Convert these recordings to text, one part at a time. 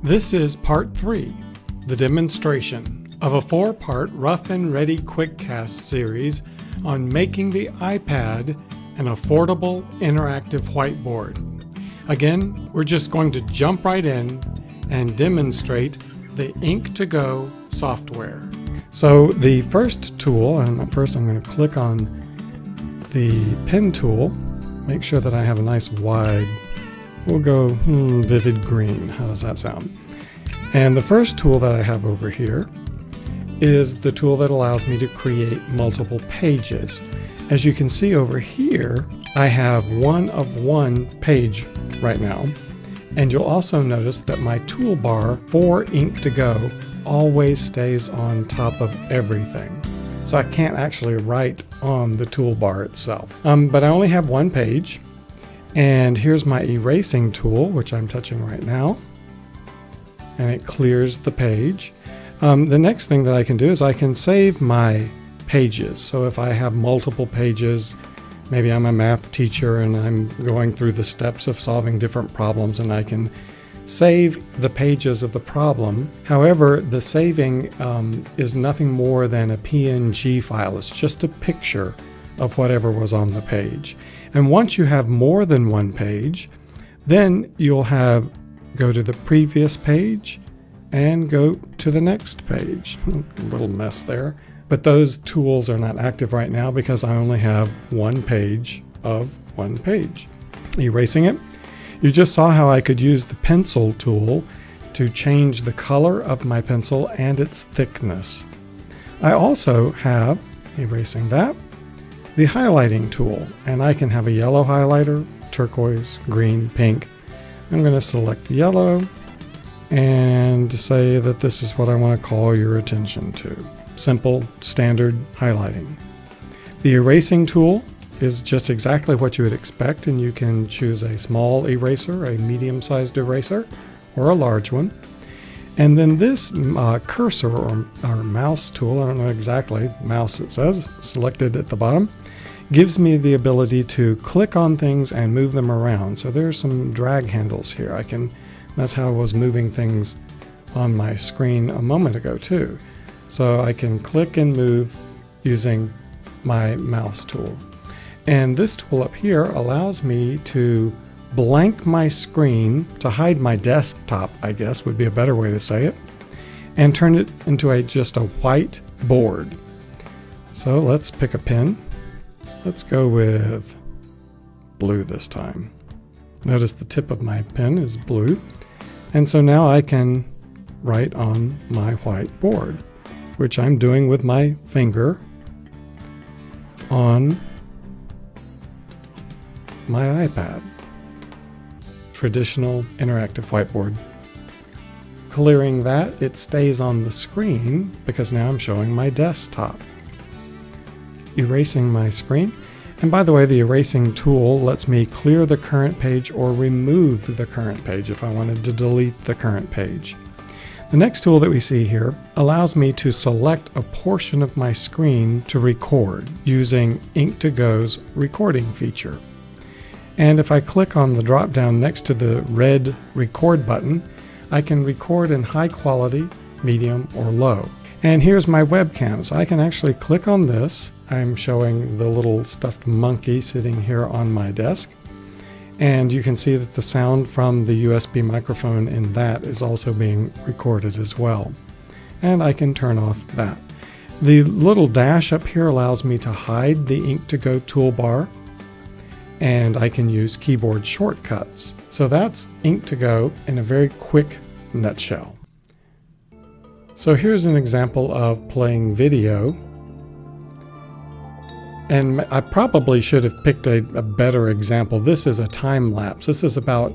This is part 3, the demonstration of a 4-part rough and ready quickcast series on making the iPad an affordable interactive whiteboard. Again, we're just going to jump right in and demonstrate the Ink2Go software. So the first tool, and first I'm going to click on the pen tool, make sure that I have a nice wide, we'll go vivid green. How does that sound? And the first tool that I have over here is the tool that allows me to create multiple pages. As you can see over here, I have one of one page right now. And you'll also notice that my toolbar for Ink2Go always stays on top of everything. So I can't actually write on the toolbar itself. But I only have one page. And here's my erasing tool, which I'm touching right now. And it clears the page. The next thing that I can do is I can save my pages. So if I have multiple pages, maybe I'm a math teacher and I'm going through the steps of solving different problems, and I can save the pages of the problem. However, the saving is nothing more than a PNG file. It's just a picture of whatever was on the page. And once you have more than one page, then you'll go to the previous page and go to the next page. A little mess there. But those tools are not active right now because I only have one page of one page. Erasing it. You just saw how I could use the pencil tool to change the color of my pencil and its thickness. I also have, erasing that, the highlighting tool, and I can have a yellow highlighter, turquoise, green, pink. I'm going to select yellow and say that this is what I want to call your attention to. Simple, standard highlighting. The erasing tool is just exactly what you would expect, and you can choose a small eraser, a medium-sized eraser, or a large one. And then this cursor or mouse tool, I don't know exactly, mouse it says, selected at the bottom, gives me the ability to click on things and move them around. So there's some drag handles here. That's how I was moving things on my screen a moment ago too. So I can click and move using my mouse tool. And this tool up here allows me to blank my screen, to hide my desktop, I guess would be a better way to say it, and turn it into just a white board. So let's pick a pen. Let's go with blue this time. Notice the tip of my pen is blue. And so now I can write on my white board, which I'm doing with my finger on my iPad. Traditional interactive whiteboard. Clearing that, it stays on the screen because now I'm showing my desktop. Erasing my screen. And by the way, the erasing tool lets me clear the current page or remove the current page if I wanted to delete the current page. The next tool that we see here allows me to select a portion of my screen to record using Ink2Go's recording feature. And if I click on the drop down next to the red record button, I can record in high quality, medium, or low. And here's my webcam. So I can actually click on this. I'm showing the little stuffed monkey sitting here on my desk. And you can see that the sound from the USB microphone in that is also being recorded as well. And I can turn off that. The little dash up here allows me to hide the Ink2Go toolbar, and I can use keyboard shortcuts. So that's Ink2Go in a very quick nutshell. So here's an example of playing video. And I probably should have picked a better example. This is a time lapse. This is about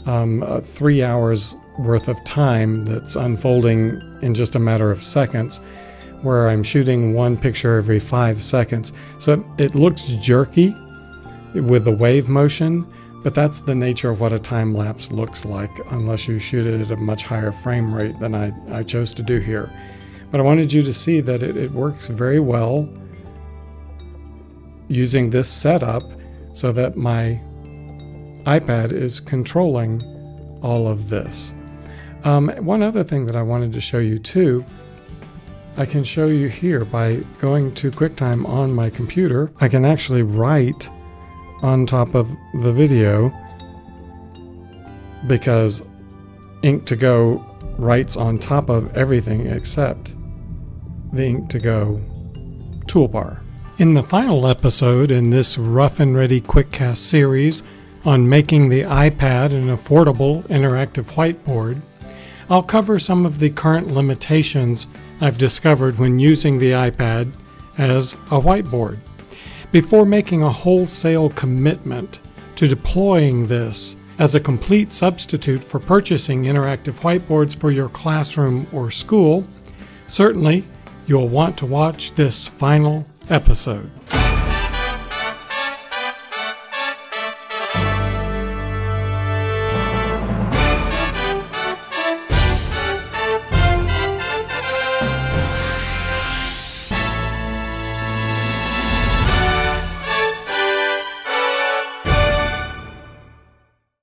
3 hours worth of time that's unfolding in just a matter of seconds, where I'm shooting one picture every 5 seconds. So it looks jerky with the wave motion, but that's the nature of what a time lapse looks like, unless you shoot it at a much higher frame rate than I chose to do here. But I wanted you to see that it works very well using this setup so that my iPad is controlling all of this. One other thing that I wanted to show you too, I can show you here by going to QuickTime on my computer. I can actually write on top of the video because Ink2Go writes on top of everything except the Ink2Go toolbar. In the final episode in this Rough and Ready Quickcast series on making the iPad an affordable interactive whiteboard, I'll cover some of the current limitations I've discovered when using the iPad as a whiteboard. Before making a wholesale commitment to deploying this as a complete substitute for purchasing interactive whiteboards for your classroom or school, certainly you'll want to watch this final episode.